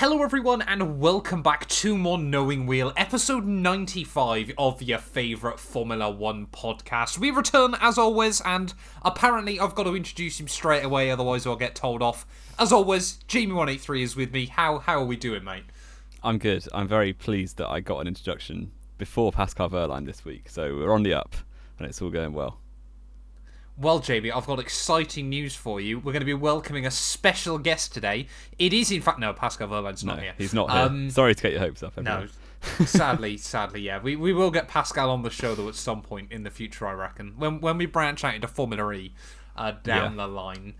Hello everyone and welcome back to more Knowing Wheel, episode 95 of your favourite Formula 1 podcast. We return as always, and apparently I've got to introduce him straight away, otherwise I'll get told off. As always, Jamie183 is with me. How are we doing, mate? I'm good. I'm very pleased that I got an introduction before Pascal Wehrlein this week, so we're on the up and it's all going well. Well, Jamie, I've got exciting news for you. We're going to be welcoming a special guest today. It is, in fact... No, Pascal Wehrlein's not here. He's not here. Sorry to get your hopes up, everyone. No, sadly, yeah. We will get Pascal on the show, though, at some point in the future, I reckon. When we branch out into Formula E down the line.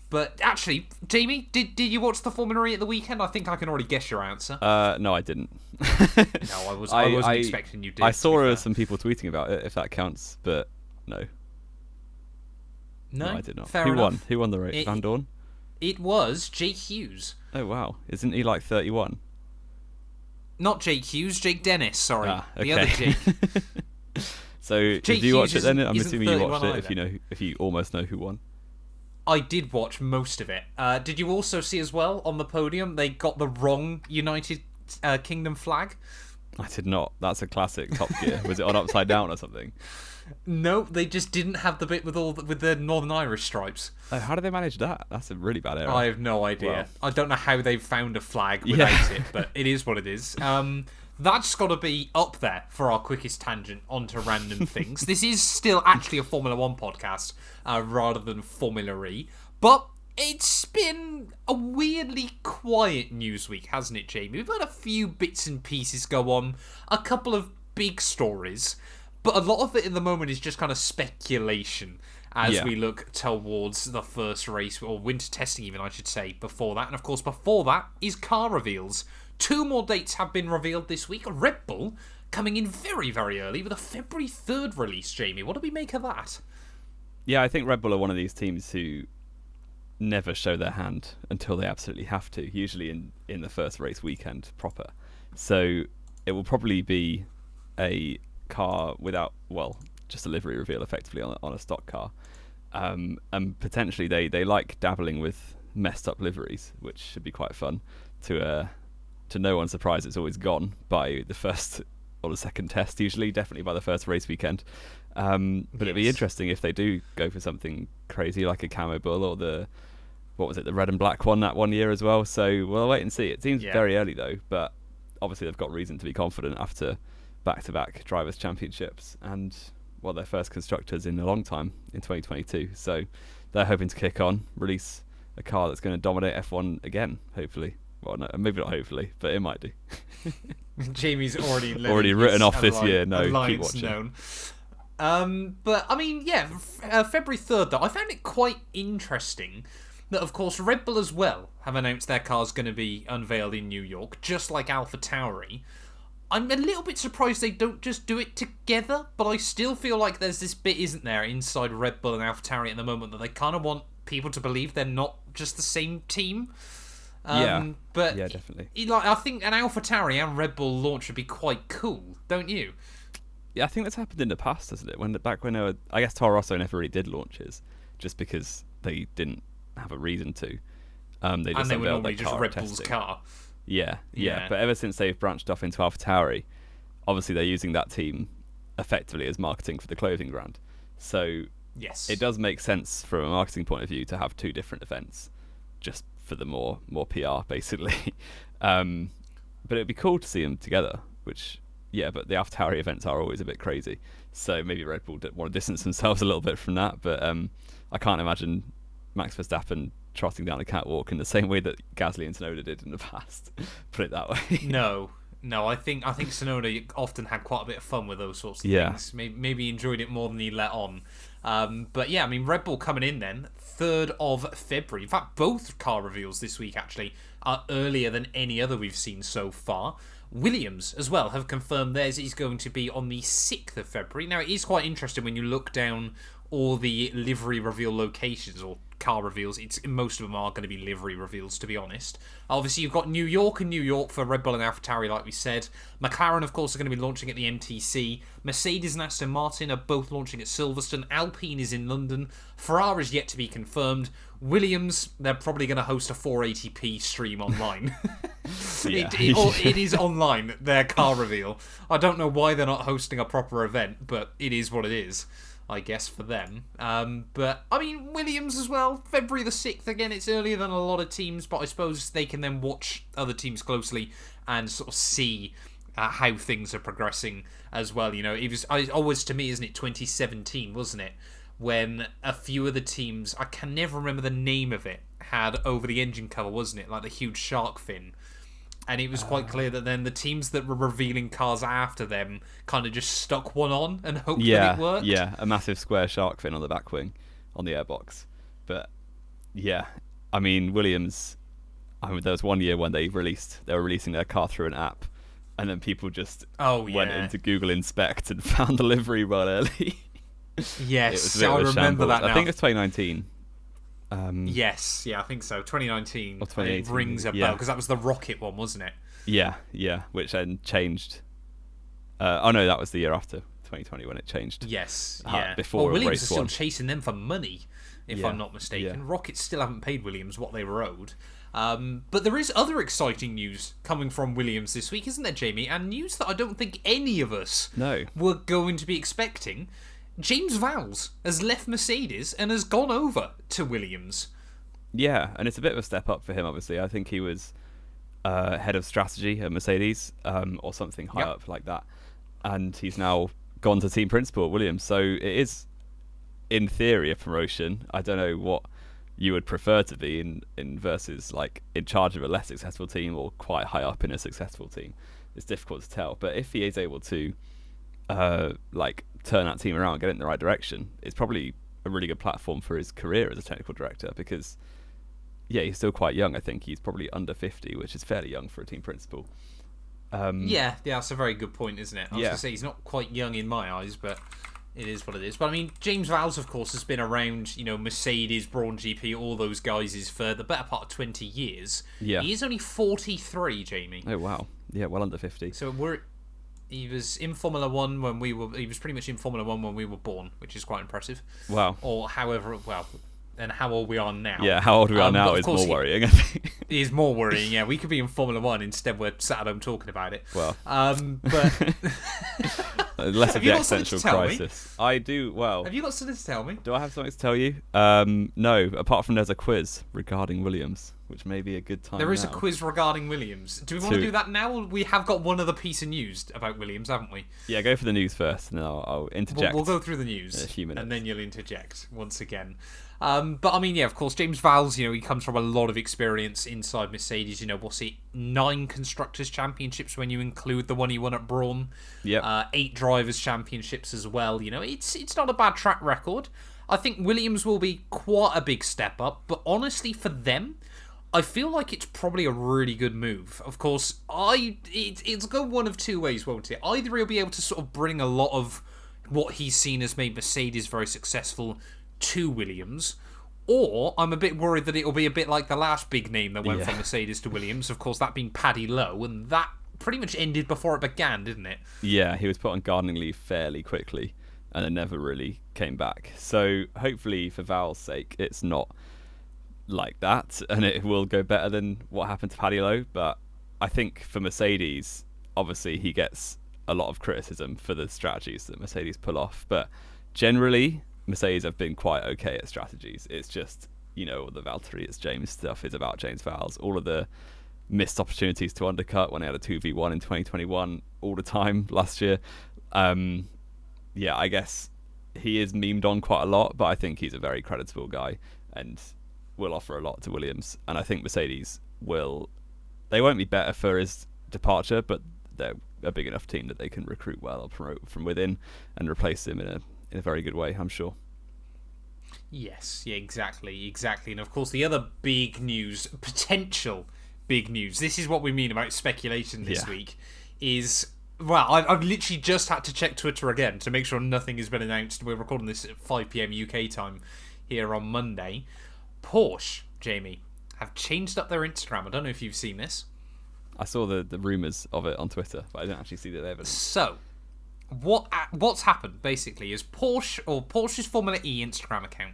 But actually, Jamie, did you watch the Formula E at the weekend? I think I can already guess your answer. No, I didn't. No, I wasn't expecting you did. I saw some people tweeting about it, if that counts, but no. No, I did not. Fair Who enough. won? Who won the race? Van Dorn? It was Jake Hughes. Oh, wow. Isn't he like 31? Not Jake Hughes, Jake Dennis, sorry. Okay. The other Jake. So, Jake did you watch Hughes it then? I'm assuming you watched it either. if you almost know who won. I did watch most of it. Did you also see as well, on the podium, they got the wrong United Kingdom flag? I did not. That's a classic Top Gear. Was it on upside down or something? No, they just didn't have the bit with the Northern Irish stripes. Oh, how did they manage that? That's a really bad error. I have no idea. Well. I don't know how they've found a flag without it, but it is what it is. That's got to be up there for our quickest tangent onto random things. This is still actually a Formula 1 podcast rather than Formula E, but it's been a weirdly quiet news week, hasn't it, Jamie? We've had a few bits and pieces go on, a couple of big stories, but a lot of it in the moment is just kind of speculation as we look towards the first race, or winter testing even, I should say, before that. And of course, before that is car reveals. 2 more dates have been revealed this week. Red Bull coming in very, very early with a February 3rd release, Jamie. What do we make of that? Yeah, I think Red Bull are one of these teams who never show their hand until they absolutely have to, usually in the first race weekend proper. So it will probably be a car without, just a livery reveal effectively on a stock car. And potentially they like dabbling with messed up liveries, which should be quite fun. To no one's surprise, it's always gone by the first or the second test, usually, definitely by the first race weekend. But it'd be interesting if they do go for something crazy like a camo bull or the red and black one that one year as well. So we'll wait and see. It seems very early though, but obviously they've got reason to be confident after back-to-back drivers' championships and their first constructors in a long time in 2022. So they're hoping to kick on, release a car that's going to dominate F1 again, hopefully. Well, no, maybe not hopefully, but it might do. Jamie's already written off this year. No, keep watching. But I mean, February 3rd though, I found it quite interesting that, of course, Red Bull as well have announced their car's going to be unveiled in New York, just like AlphaTauri. I'm a little bit surprised they don't just do it together, but I still feel like there's this bit, isn't there, inside Red Bull and AlphaTauri at the moment that they kind of want people to believe they're not just the same team. But yeah, definitely. I think an AlphaTauri and Red Bull launch would be quite cool, don't you? Yeah, I think that's happened in the past, hasn't it? Back when I guess Toro Rosso never really did launches, just because they didn't have a reason to. They just were normally their just car Red Bull's car. Yeah. But ever since they've branched off into AlphaTauri, obviously they're using that team effectively as marketing for the clothing brand. So yes, it does make sense from a marketing point of view to have 2 different events, just for the more PR basically. But it'd be cool to see them together. But the AlphaTauri events are always a bit crazy. So maybe Red Bull want to distance themselves a little bit from that. But I can't imagine Max Verstappen trotting down a catwalk in the same way that Gasly and Tsunoda did in the past. Put it that way. No, I think Tsunoda often had quite a bit of fun with those sorts of things. Maybe enjoyed it more than he let on. But yeah, I mean, Red Bull coming in then 3rd of February. In fact, both car reveals this week actually are earlier than any other we've seen so far. Williams as well have confirmed theirs is going to be on the 6th of February. Now, it is quite interesting when you look down all the livery reveal locations or car reveals. Most of them are going to be livery reveals, to be honest. Obviously, you've got New York for Red Bull and AlphaTauri, like we said. McLaren, of course, are going to be launching at the MTC. Mercedes and Aston Martin are both launching at Silverstone. Alpine is in London. Ferrari is yet to be confirmed. Williams, they're probably going to host a 480p stream online. Yeah. It is online, their car reveal. I don't know why they're not hosting a proper event, but it is what it is, I guess, for them. But, I mean, Williams as well, February the 6th, again, it's earlier than a lot of teams, but I suppose they can then watch other teams closely and sort of see how things are progressing as well. You know, it was always, to me, isn't it, 2017, wasn't it? When a few of the teams, I can never remember the name of it, had over the engine cover, wasn't it? Like the huge shark fin. And it was quite clear that then the teams that were revealing cars after them kind of just stuck one on and hoped that it worked. Yeah, a massive square shark fin on the back wing on the airbox. But yeah, I mean, Williams, there was one year when they were releasing their car through an app, and then people just went into Google Inspect and found the livery well early. Yes, I remember that now. I think it's 2019. Yes, I think so. 2019. Or 2018. It rings a bell because that was the rocket one, wasn't it? Yeah, which then changed. Oh no, that was the year after 2020 when it changed. Yes, before Williams race are still one. chasing them for money, if I'm not mistaken. Rockets still haven't paid Williams what they were owed. But there is other exciting news coming from Williams this week, isn't there, Jamie? And news that I don't think any of us were going to be expecting. James Vowles has left Mercedes and has gone over to Williams. Yeah, and it's a bit of a step up for him, obviously. I think he was head of strategy at Mercedes or something high up like that. And he's now gone to team principal at Williams. So it is, in theory, a promotion. I don't know what you would prefer to be in versus like in charge of a less successful team or quite high up in a successful team. It's difficult to tell. But if he is able to turn that team around, get it in the right direction, it's probably a really good platform for his career as a technical director because, he's still quite young. I think he's probably under 50, which is fairly young for a team principal. That's a very good point, isn't it? I was going to say he's not quite young in my eyes, but it is what it is. But I mean, James Vowles, of course, has been around, Mercedes, Brawn GP, all those guys for the better part of 20 years. Yeah. He is only 43, Jamie. Oh, wow. Yeah, well under 50. So he was in Formula One he was pretty much in Formula One when we were born, which is quite impressive. Wow. Or and how old we are now. Yeah, how old we are now is more worrying, I think. It is more worrying, yeah. We could be in Formula One, instead we're sat at home talking about it. Well. But... Less of the existential crisis. I do, well... Have you got something to tell me? Do I have something to tell you? No, apart from there's a quiz regarding Williams, which may be a good time There is a quiz regarding Williams. Do we want to do that now? We have got one other piece of news about Williams, haven't we? Yeah, go for the news first, and then I'll interject. We'll go through the news in a few minutes. And then you'll interject once again. But I mean, of course, James Vowles, he comes from a lot of experience inside Mercedes. 9 Constructors' Championships when you include the one he won at Brawn. Yep. 8 Drivers' Championships as well. It's not a bad track record. I think Williams will be quite a big step up, but honestly, for them, I feel like it's probably a really good move. Of course, it's go one of two ways, won't it? Either he'll be able to sort of bring a lot of what he's seen as made Mercedes very successful to Williams, or I'm a bit worried that it'll be a bit like the last big name that went from Mercedes to Williams, of course, that being Paddy Lowe, and that pretty much ended before it began, didn't it? Yeah, he was put on gardening leave fairly quickly, and then never really came back. So hopefully, for Vowles' sake, it's not like that, and it will go better than what happened to Paddy Lowe. But I think for Mercedes, obviously he gets a lot of criticism for the strategies that Mercedes pull off, but generally Mercedes have been quite okay at strategies. It's just, the Valtteri, it's James stuff is about James Vowles. All of the missed opportunities to undercut when he had a 2v1 in 2021 all the time last year. I guess he is memed on quite a lot, but I think he's a very creditable guy and will offer a lot to Williams. And I think Mercedes they won't be better for his departure, but they're a big enough team that they can recruit well or promote from within and replace him in a very good way, I'm sure. Yes, yeah, exactly. And of course, the other big news, potential big news, this is what we mean about speculation this week, is, well, I've literally just had to check Twitter again to make sure nothing has been announced. We're recording this at 5 p.m. UK time here on Monday. Porsche, Jamie, have changed up their Instagram. I don't know if you've seen this. I saw the rumours of it on Twitter, but I didn't actually see the evidence. So, what's happened basically is Porsche's Formula E Instagram account,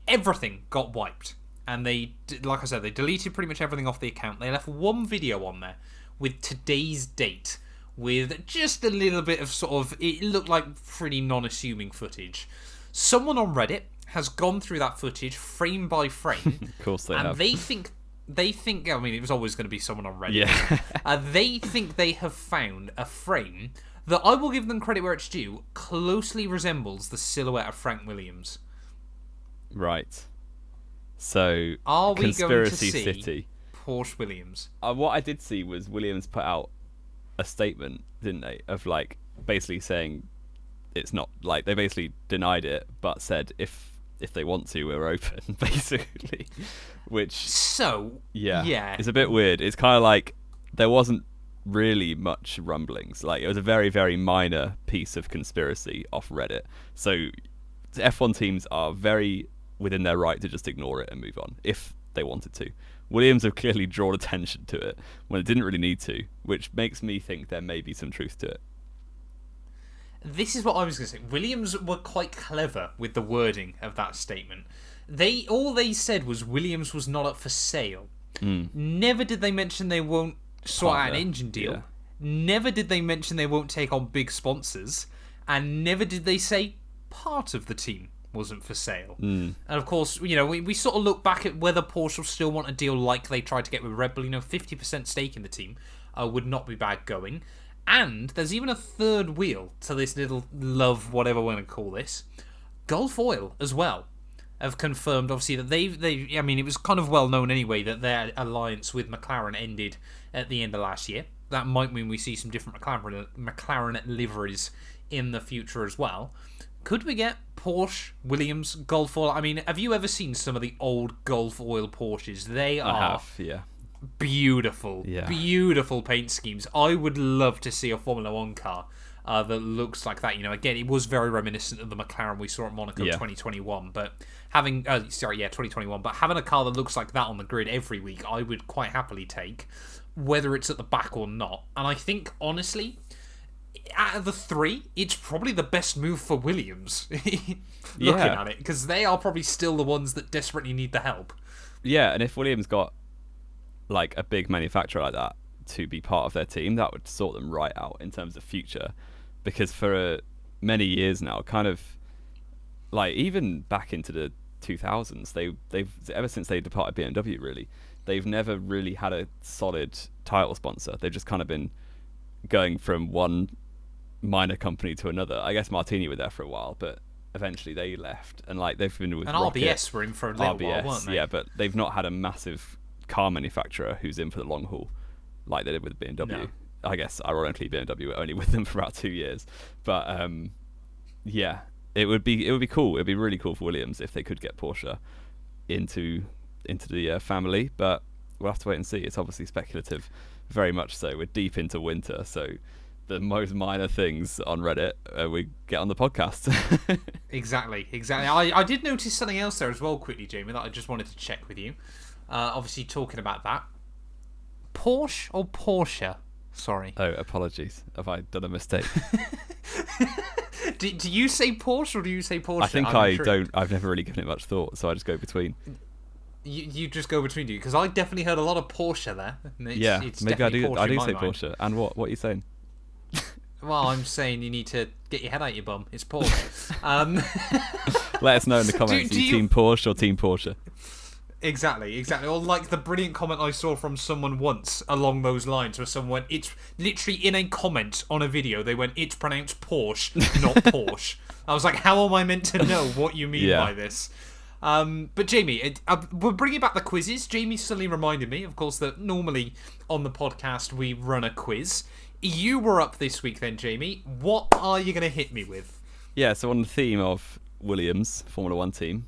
everything got wiped, and they, like I said, they deleted pretty much everything off the account. They left one video on there with today's date, with just a little bit of sort of, it looked like pretty non-assuming footage. Someone on Reddit has gone through that footage frame by frame. Of course they have. And they think, I mean, it was always going to be someone on Reddit. Yeah. They think they have found a frame that, I will give them credit where it's due, closely resembles the silhouette of Frank Williams. Right. So, are we Conspiracy going to see City. Porsche Williams? What I did see was Williams put out a statement, didn't they, of like basically saying it's not, like, they basically denied it, but said if they want to, we're open, basically. Which, so yeah, it's a bit weird. It's kind of like there wasn't really much rumblings. Like, it was a very, very minor piece of conspiracy off Reddit. So F1 teams are very within their right to just ignore it and move on if they wanted to. Williams have clearly drawn attention to it when it didn't really need to, which makes me think there may be some truth to it. This is what I was going to say. Williams were quite clever with the wording of that statement. All they said was Williams was not up for sale. Never did they mention they won't sort out an engine deal. Yeah. Never did they mention they won't take on big sponsors. And never did they say part of the team wasn't for sale. And of course, you know, we sort of look back at whether Porsche will still want a deal like they tried to get with Red Bull. You know, 50% stake in the team would not be bad going. And there's even a third wheel to this little love, whatever we're going to call this. Gulf Oil as well have confirmed, obviously, that they. I mean, it was kind of well known anyway that their alliance with McLaren ended at the end of last year. That might mean we see some different McLaren liveries in the future as well. Could we get Porsche, Williams, Gulf Oil? I mean, have you ever seen some of the old Gulf Oil Porsches? They are I have, yeah. Beautiful, Yeah. Beautiful paint schemes. I would love to see a Formula One car that looks like that. You know, again, it was very reminiscent of the McLaren we saw at Monaco 2021. But having, 2021. But having a car that looks like that on the grid every week, I would quite happily take, whether it's at the back or not. And I think, honestly, out of the three, it's probably the best move for Williams. Looking at it, because they are probably still the ones that desperately need the help. Yeah, and if Williams got like a big manufacturer like that to be part of their team, that would sort them right out in terms of future. Because for many years now, kind of like even back into the 2000s, they've ever since they departed BMW, really, they've never really had a solid title sponsor. They've just kind of been going from one minor company to another. I guess Martini were there for a while, but eventually they left, and like they've been with and Rocket. RBS were in for a little while, weren't they? Yeah, but they've not had a massive car manufacturer who's in for the long haul like they did with BMW. No. I guess ironically BMW were only with them for about 2 years, but yeah, it would be cool. It'd be really cool for Williams if they could get Porsche into the family, but we'll have to wait and see. It's obviously speculative, very much so. We're deep into winter, so the most minor things on Reddit we get on the podcast. Exactly. I did notice something else there as well, quickly, Jamie, that I just wanted to check with you. Obviously, talking about that. Porsche or Porsche? Sorry. Oh, apologies. Have I done a mistake? Do you say Porsche or do you say Porsche? I think I don't. I've never really given it much thought, so I just go between. You just go between you, because I definitely heard a lot of Porsche there. It's maybe I do. Porsche I do in my say mind. Porsche. And what are you saying? Well, I'm saying you need to get your head out your bum. It's Porsche. Let us know in the comments. Do you team Porsche or team Porsche? Exactly. Or like the brilliant comment I saw from someone once along those lines, where someone went, it's literally in a comment on a video, they went, it's pronounced Porsche, not Porsche. I was like, how am I meant to know what you mean by this? But Jamie, we're bringing back the quizzes. Jamie suddenly reminded me, of course, that normally on the podcast we run a quiz. You were up this week then, Jamie. What are you going to hit me with? Yeah, so on the theme of Williams, Formula One team,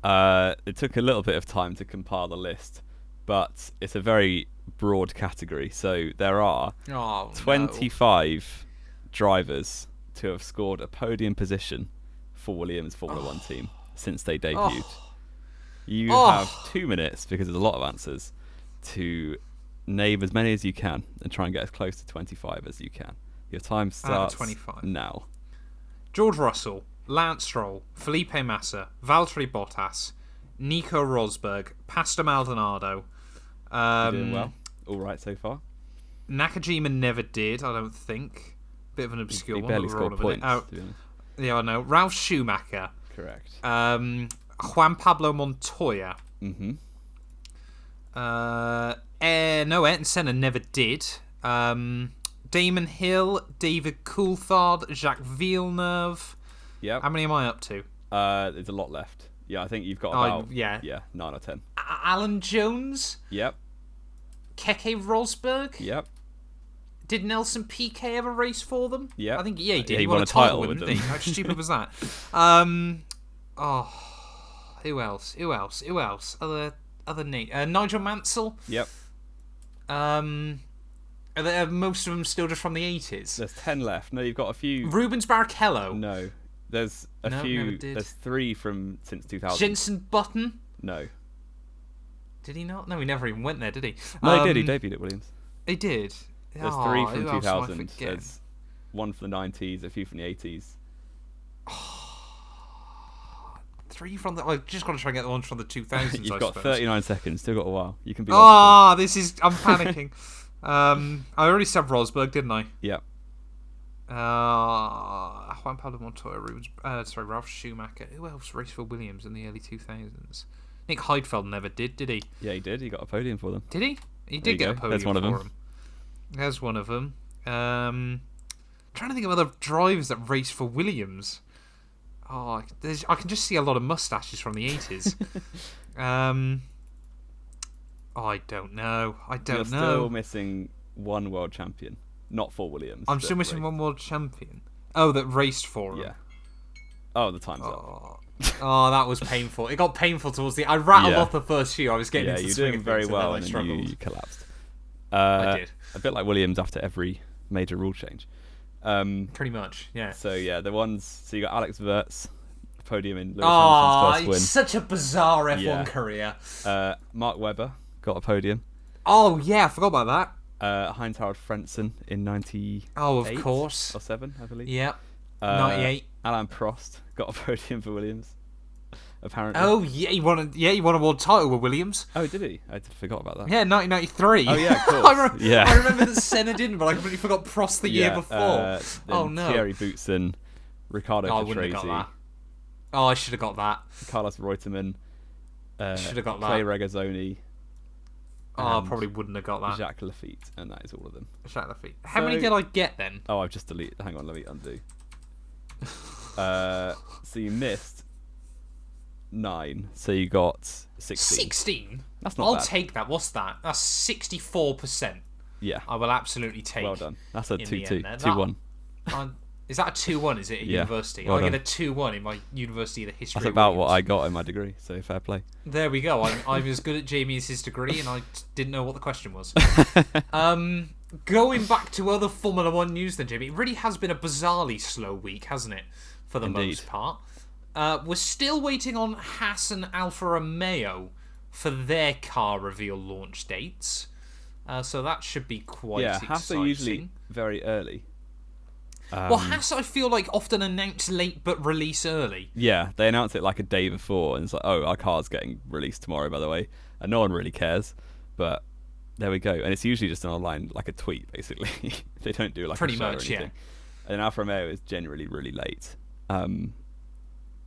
it took a little bit of time to compile the list, but it's a very broad category. So there are 25 drivers to have scored a podium position for Williams Formula One team since they debuted. You have 2 minutes, because there's a lot of answers, to name as many as you can and try and get as close to 25 as you can. Your time starts 25. now. George Russell, Lance Stroll, Felipe Massa, Valtteri Bottas, Nico Rosberg, Pastor Maldonado. You're doing well. All right so far. Nakajima never did, I don't think. Bit of an obscure He one. barely But we're on scored with it. points, to be honest. Yeah, I know. Ralph Schumacher. Correct. Juan Pablo Montoya. Mm-hmm. No, Ayrton Senna never did. Damon Hill, David Coulthard, Jacques Villeneuve. Yep. How many am I up to? There's a lot left. Yeah, I think you've got about 9 or 10. Alan Jones. Yep. Keke Rosberg. Yep. Did Nelson Piquet ever race for them? Yep. I think he did. Yeah, he won a title with them. How stupid was that? Who else? Other name. Nigel Mansell. Yep. Are most of them still just from the 80s? There's 10 left. No, you've got a few. Rubens Barrichello. No. There's a few. Never did. There's 3 from since 2000. Jenson Button. No. Did he not? No, he never even went there, did he? No, he did. He debuted at Williams. He did. There's 3 from who else am I 2000. forgetting? There's 1 from the 90s, a few from the 80s. 3 from the... I've just got to try and get the ones from the 2000s, You've I got suppose. 39 seconds. Still got a while. You can be. This is... I'm panicking. I already said Rosberg, didn't I? Yep. Juan Pablo Montoya, Ralph Schumacher. Who else raced for Williams in the early 2000s? Nick Heidfeld never did he? Yeah, he did. He got a podium for them. Did he? He did get a podium There's one of for them. him. There's one of them. Trying to think of other drivers that raced for Williams. I can just see a lot of mustaches from the 80s. I don't know. You're still missing one world champion. Not for Williams. I'm still missing one world champion. Oh, that raced for him. Yeah. Oh, the time's up. That was painful. It got painful towards the... I rattled off the first few. I was getting into the you're swing doing of very things, well, and and then I then struggled. you collapsed. I did. A bit like Williams after every major rule change. Pretty much, yeah. So, yeah, the ones... So, you got Alex Wirtz, podium in Lewis Hamilton's first win. Such a bizarre F1 career. Mark Webber got a podium. Oh, yeah, I forgot about that. Heinz-Harald Frentzen in 98. Oh, of course. Or 7, I believe. Yep. 98. Alain Prost got a podium for Williams, apparently. Oh, yeah, he won a world title with Williams. Oh, did he? I forgot about that. Yeah, 1993. Oh, yeah, of course. I remember that Senna didn't, but I completely forgot Prost the year before. Oh, no. Thierry Boutsen, Riccardo I wouldn't have got that. Oh, I should have got that. Carlos Reutemann, should have got that. Clay Regazzoni. I probably wouldn't have got that. Jacques Lafitte, and that is all of them. Jacques Lafitte. How many did I get then? Oh, I've just deleted. Hang on, let me undo. So you missed 9. So you got 16. 16? That's not I'll bad. take that. What's that? That's 64%. Yeah. I will absolutely take. Well done. That's a 2-2. 2-1. Is that a 2-1? Is it at university? Well I done. get a 2-1 in my university of the history. That's of about Williams. what I got in my degree. So fair play. There we go. I'm as good at Jamie as his degree, and I didn't know what the question was. Going back to other Formula 1 news then, Jamie, it really has been a bizarrely slow week, hasn't it? For the most part. We're still waiting on Haas and Alfa Romeo for their car reveal launch dates. So that should be quite exciting. Haas are usually very early. Well, Haas, I feel like, often announce late but release early. Yeah, they announce it like a day before, and it's like, oh, our car's getting released tomorrow, by the way. And no one really cares. But there we go. And it's usually just an online, like a tweet, basically. They don't do like pretty a show much, or anything. And Alfa Romeo is generally really late.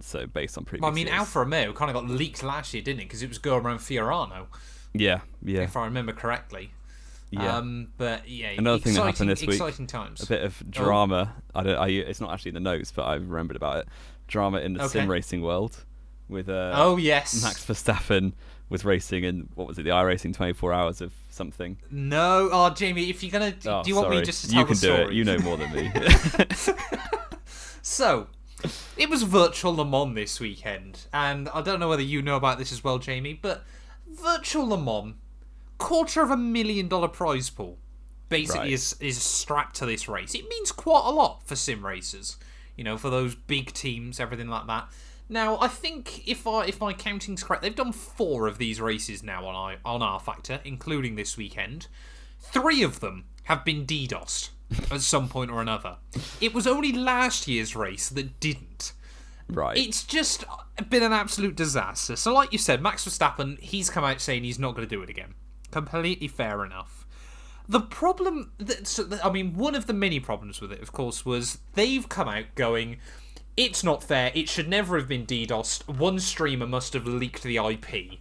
So based on previous years. Alfa Romeo kind of got leaked last year, didn't it? Because it was going around Fiorano. Yeah. If I remember correctly. Yeah. But yeah, another thing that happened this week. Exciting times. A bit of drama. It's not actually in the notes, but I remembered about it. Drama in the sim racing world with yes, Max Verstappen was racing in, what was it, the iRacing 24 Hours of something. No, Jamie, if you're gonna, do you want me just to tell the story? You can do it. You know more than me. So, it was virtual Le Mans this weekend, and I don't know whether you know about this as well, Jamie, but virtual Le Mans, $250,000 prize pool, basically is strapped to this race. It means quite a lot for sim racers, for those big teams, everything like that. Now, I think if my counting's correct, they've done 4 of these races now on R Factor, including this weekend. 3 of them have been DDoSed at some point or another. It was only last year's race that didn't. Right. It's just been an absolute disaster. So like you said, Max Verstappen, he's come out saying he's not going to do it again. Completely fair enough. The problem, one of the many problems with it, of course, was they've come out going, it's not fair, it should never have been DDoSed, one streamer must have leaked the IP.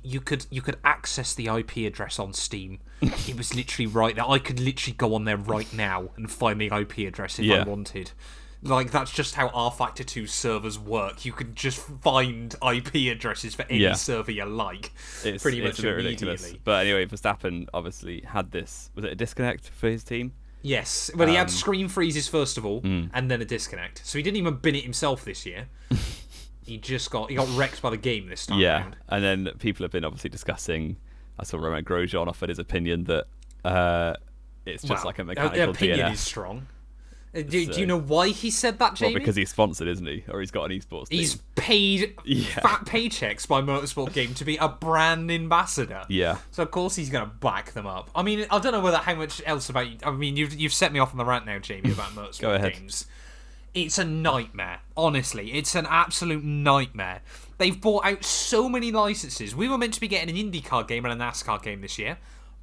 You could access the IP address on Steam. It was literally right there. I could literally go on there right now and find the IP address if I wanted. Like, that's just how rFactor 2 servers work. You can just find IP addresses for any server you like. It's pretty much immediately. Ridiculous. But anyway, Verstappen obviously had this. Was it a disconnect for his team? Yes. Well, he had screen freezes first of all, and then a disconnect. So he didn't even bin it himself this year. He got wrecked by the game this time around. And then people have been obviously discussing. I saw Romain Grosjean offered his opinion that it's just like a mechanical opinion DNF. is strong. Do you know why he said that, Jamie? Well, because he's sponsored, isn't he? Or he's got an esports team. He's paid fat paychecks by Motorsport Game to be a brand ambassador. Yeah. So of course he's going to back them up. I mean, I don't know how much else about. I mean, you've set me off on the rant now, Jamie, about Motorsport Games. It's a nightmare. Honestly, it's an absolute nightmare. They've bought out so many licenses. We were meant to be getting an IndyCar game and a NASCAR game this year.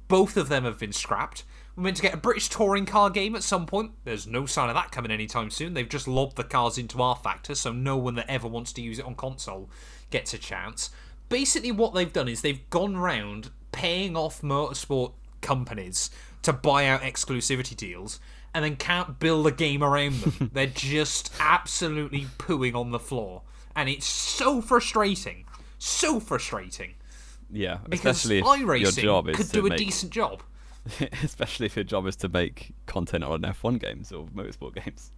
Both of them have been scrapped. We're meant to get a British touring car game at some point. There's no sign of that coming anytime soon. They've just lobbed the cars into rFactor, so no one that ever wants to use it on console gets a chance. Basically, what they've done is they've gone round paying off motorsport companies to buy out exclusivity deals, and then can't build a game around them. They're just absolutely pooing on the floor. And it's so frustrating. So frustrating. Yeah, because especially if iRacing your job is could do a decent job. Especially if your job is to make content on F1 games or motorsport games.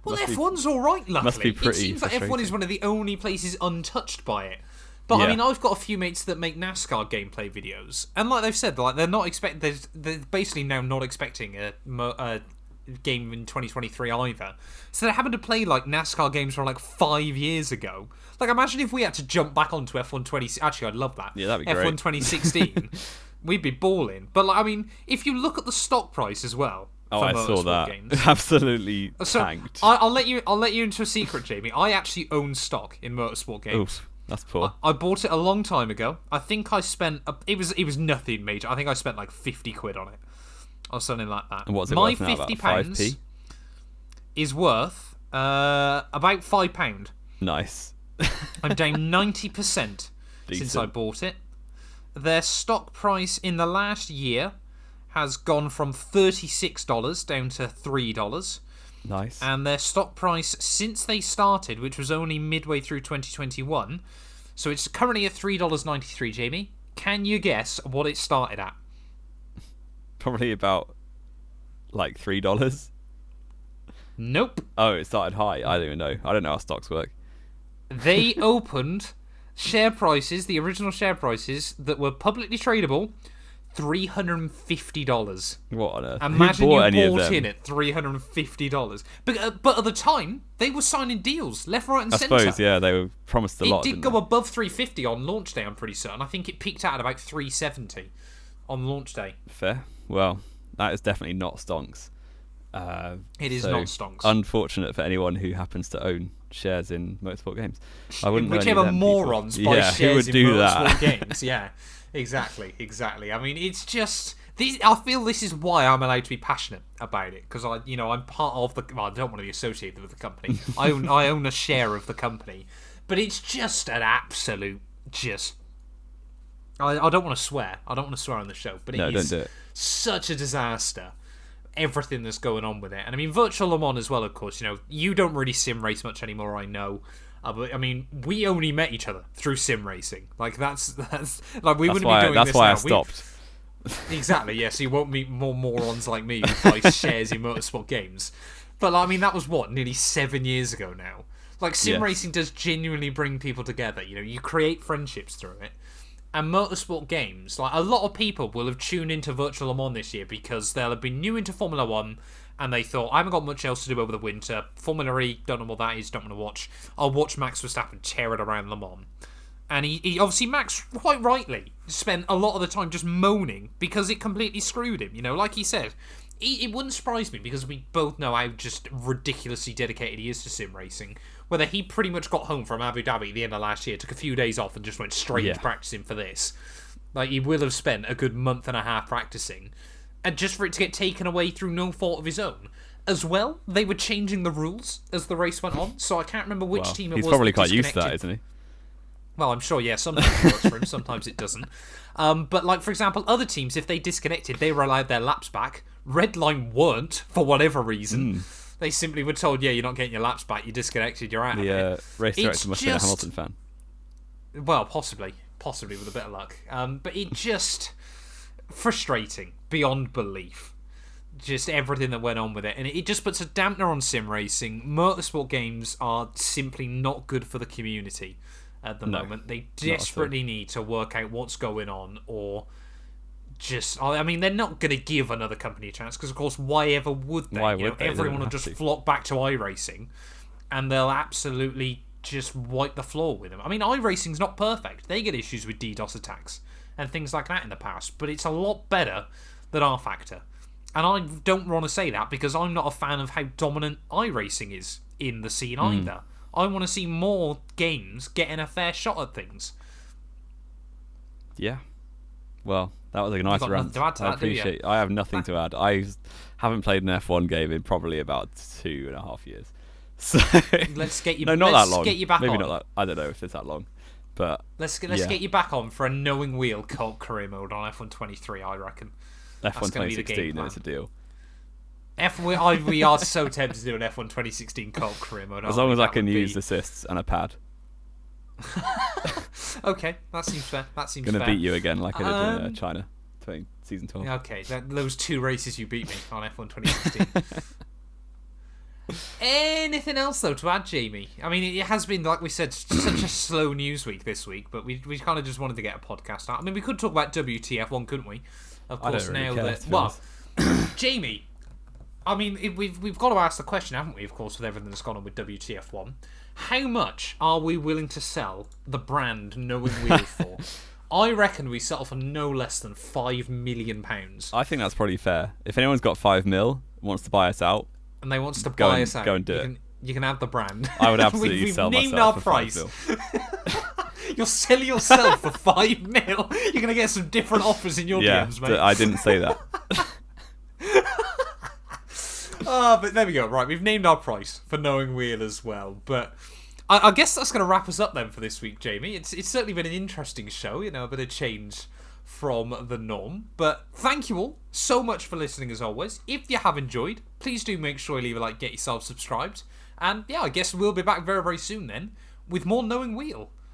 Well, F1's alright, luckily. Must be pretty it seems like F1 is one of the only places untouched by it. But I mean, I've got a few mates that make NASCAR gameplay videos, and like they've said, they're basically now not expecting a game in 2023 either. So they're having to play like NASCAR games from like 5 years ago. Like, imagine if we had to jump back onto F1 20. Actually, I'd love that. Yeah, that'd be F1 great. 2016. We'd be balling. But like, I mean, if you look at the stock price as well. Oh, I saw that. Games, absolutely tanked. I'll let you into a secret, Jamie. I actually own stock in Motorsport Games. Oof, that's poor. I bought it a long time ago. I think I spent it was nothing major. I think I spent like 50 quid on it or something like that. And what's it My worth now? £50 About 5p? Is worth about £5. Nice. I'm down 90% since I bought it. Their stock price in the last year has gone from $36 down to $3. Nice. And their stock price since they started, which was only midway through 2021, so it's currently at $3.93, Jamie. Can you guess what it started at? Probably about like $3. Nope. Oh, it started high. I don't even know. I don't know how stocks work. They opened share prices, the original share prices that were publicly tradable, $350. What on earth? Imagine you bought in at $350. But at the time, they were signing deals left, right, and centre. I suppose, yeah, they were promised a lot. It did go above $350 on launch day, I'm pretty certain. I think it peaked out at about $370 on launch day. Fair. Well, that is definitely not stonks. It is not stonks. Unfortunate for anyone who happens to own shares in motorsport games. I wouldn't know Whichever any of them morons people. buy shares in motorsport that? games. Yeah, exactly. I mean, it's just I feel this is why I'm allowed to be passionate about it, because I'm part of the. Well, I don't want to be associated with the company. I own a share of the company, but it's just an absolute I don't want to swear. I don't want to swear on the show, but it is don't do it. Such a disaster. Everything that's going on with it. And I mean, Virtual Le Mans as well, of course. You don't really sim race much anymore, I know. But I mean, we only met each other through sim racing. Like, that's like, we wouldn't be doing this now. That's why I stopped. Exactly, yeah, so you won't meet more morons like me who buy shares in motorsport games. But I mean, that was nearly 7 years ago now. Like, sim racing does genuinely bring people together. You create friendships through it. And motorsport games, like, a lot of people will have tuned into Virtual Le Mans this year because they'll have been new into Formula 1 and they thought, I haven't got much else to do over the winter. Formula E, don't know what that is, don't want to watch. I'll watch Max Verstappen tear it around Le Mans. And he obviously, Max, quite rightly, spent a lot of the time just moaning because it completely screwed him. Like he said, it wouldn't surprise me because we both know how just ridiculously dedicated he is to sim racing. Whether he pretty much got home from Abu Dhabi at the end of last year, took a few days off and just went straight into practicing for this. Like, he will have spent a good month and a half practicing, and just for it to get taken away through no fault of his own. As well, they were changing the rules as the race went on, so I can't remember which team it was. He's probably quite used to that, isn't he? Well, I'm sure, yeah, sometimes it works for him, sometimes it doesn't. But, like, for example, other teams, if they disconnected, they were allowed their laps back. Red Line weren't, for whatever reason. They simply were told, yeah, you're not getting your laps back, you disconnected, you're out of it. The race director must be a Hamilton fan. Well, possibly with a bit of luck. But it just... frustrating, beyond belief. Just everything that went on with it. And it just puts a dampener on sim racing. Motorsport games are simply not good for the community at the moment. They desperately need to work out what's going on, or just... I mean, they're not going to give another company a chance, because, of course, why ever would they? Why would they? Everyone will just flock back to iRacing, and they'll absolutely just wipe the floor with them. I mean, iRacing's not perfect. They get issues with DDoS attacks and things like that in the past, but it's a lot better than R-Factor. And I don't want to say that because I'm not a fan of how dominant iRacing is in the scene either. I want to see more games getting a fair shot at things. Yeah. Well, that was a nice rant. To add to that, I appreciate it. I have nothing to add. I haven't played an F1 game in probably about 2.5 years. So let's get you. No, not that long. Get you back Maybe on. not that. I don't know if it's that long. But let's get you back on for a knowing wheel co-op career mode on F1 23. I reckon. F1 2016 is a deal. We are so tempted to do an F1 2016 co-op career mode. As long as I can use assists and a pad. Okay, that seems fair. Gonna beat you again like I did in China, season 12. Okay, those 2 races you beat me on F1 2016. Anything else though to add, Jamie? I mean, it has been, like we said, such a slow news week this week, but we kind of just wanted to get a podcast out. I mean, we could talk about WTF1, couldn't we? Of course, I don't really care, well, Jamie, I mean, we've got to ask the question, haven't we? Of course, with everything that's gone on with WTF1, how much are we willing to sell the brand Knowing Wheel for? I reckon we settle for no less than £5 million. I think that's probably fair. If anyone's got 5 mil, wants to buy us out, and they wants to buy us out, go and do it. You can have the brand. I would absolutely sell myself named our for price. 5 mil. You'll sell yourself for 5 mil. You're going to get some different offers in your DMs, mate. I didn't say that. But there we go. Right, we've named our price for Knowing Wheel as well. But I guess that's going to wrap us up then for this week, Jamie. It's certainly been an interesting show, a bit of change from the norm. But thank you all so much for listening as always. If you have enjoyed, please do make sure you leave a like, get yourself subscribed. And yeah, I guess we'll be back very, very soon then with more Knowing Wheel.